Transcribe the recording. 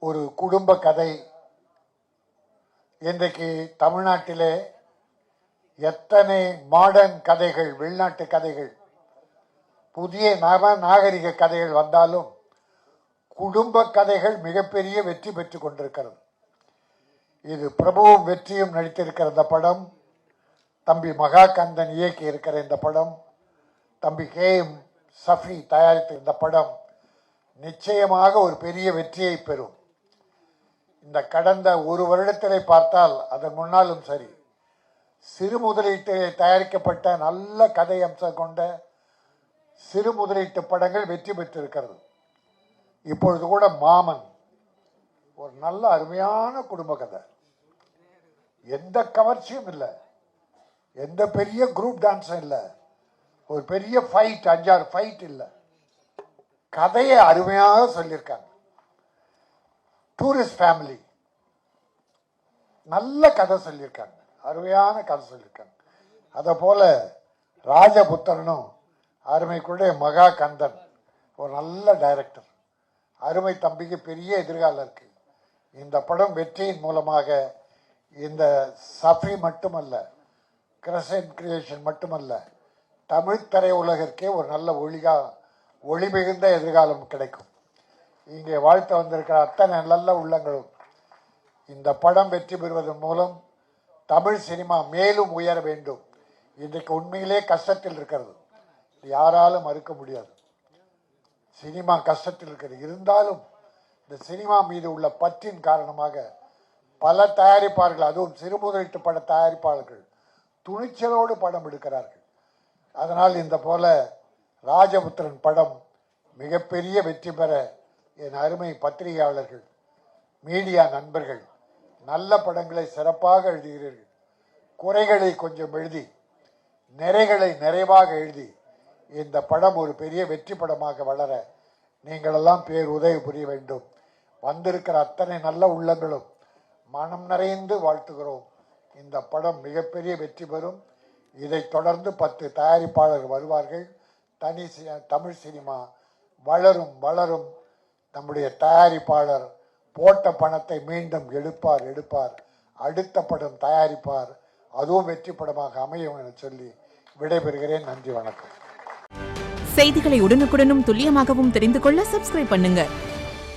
ஒரு குடும்ப கதை. இன்றைக்கு தமிழ்நாட்டிலே எத்தனை மாடர்ன் கதைகள், வெளிநாட்டு கதைகள், புதிய நாகரிக கதைகள் வந்தாலும் குடும்ப கதைகள் மிகப்பெரிய வெற்றி பெற்றுக் கொண்டிருக்கிறது. இது பிரபுவும் வெற்றியும் நடித்திருக்கிற இந்த படம், தம்பி மகாகந்தன் இயக்கி இருக்கிற இந்த படம், தம்பி KM சஃபி தயாரித்த இந்த படம் நிச்சயமாக ஒரு பெரிய வெற்றியை பெறும். இந்த கடந்த ஒரு வருடத்திலே பார்த்தால், அதன் முன்னாலும் சரி, சிறு முதலீட்டில் தயாரிக்கப்பட்ட நல்ல கதை அம்சம் கொண்ட சிறு முதலீட்டு படங்கள் வெற்றி பெற்றிருக்கிறது. இப்பொழுது கூட மாமன் ஒரு நல்ல அருமையான குடும்ப கதை, எந்த கவர்ச்சியும் இல்லை, எந்த பெரிய குரூப் டான்ஸும் இல்லை, ஒரு பெரிய ஃபைட் 5-6 ஃபைட் இல்லை, கதையை அருமையாக சொல்லியிருக்காங்க. டூரிஸ்ட் ஃபேமிலி நல்ல கதை சொல்லியிருக்காங்க, அருமையான கதை சொல்லியிருக்காங்க. அதை போல ராஜபுத்திரனும் அருமைக்குடைய மகாகந்தன் ஒரு நல்ல டைரக்டர், அருமை தம்பிக்கு பெரிய எதிர்காலம் இருக்கு. இந்த படம் வெற்றியின் மூலமாக இந்த சஃபி மட்டுமல்ல, கிரசன்ட் கிரியேஷன் மட்டுமல்ல, தமிழ் திரையுலகிற்கே ஒரு நல்ல ஒளி மிகுந்த எதிர்காலம் கிடைக்கும். இங்கே வாழ்த்து வந்திருக்கிற அத்தனை நல்ல உள்ளங்களும் இந்த படம் வெற்றி பெறுவதன் மூலம் தமிழ் சினிமா மேலும் உயர வேண்டும். இன்றைக்கு உண்மையிலே கஷ்டத்தில் இருக்கிறது, யாராலும் மறுக்க முடியாது. சினிமா கஷ்டத்தில் இருக்கிறது. இருந்தாலும் இந்த சினிமா மீது உள்ள பற்றின் காரணமாக பல தயாரிப்பாளர்கள், அதுவும் சிறு முதலீட்டு பட தயாரிப்பாளர்கள் துணிச்சலோடு படம் எடுக்கிறார்கள். அதனால் இந்த போல ராஜபுத்திரன் படம் மிகப்பெரிய வெற்றி பெற என் அருமை பத்திரிகையாளர்கள், மீடியா நண்பர்கள், நல்ல படங்களை சிறப்பாக எழுதுகிறீர்கள். குறைகளை கொஞ்சம் எழுதி, நிறைகளை நிறைவாக எழுதி இந்த படம் ஒரு பெரிய வெற்றி படமாக வளர நீங்களெல்லாம் உதவி புரிய வேண்டும். வந்திருக்கிற அத்தனை நல்ல உள்ளங்களும் மனம் நிறைந்து வாழ்த்துகிறோம். இந்த படம் மிகப்பெரிய வெற்றி பெறும். இதை தொடர்ந்து 10 தயாரிப்பாளர்கள் வருவார்கள். தமிழ் சினிமா வளரும் வளரும். நம்முடைய தயாரிப்பாளர் போட்ட பணத்தை மீண்டும் எடுப்பார். அடுத்த படம் தயாரிப்பார், அதுவும் வெற்றி படமாக அமையும் என சொல்லி விடைபெறுகிறேன். நன்றி, வணக்கம். செய்திகளை உடனுக்குடனும் துல்லியமாகவும் தெரிந்து கொள்ள சப்ஸ்கிரைப் பண்ணுங்க.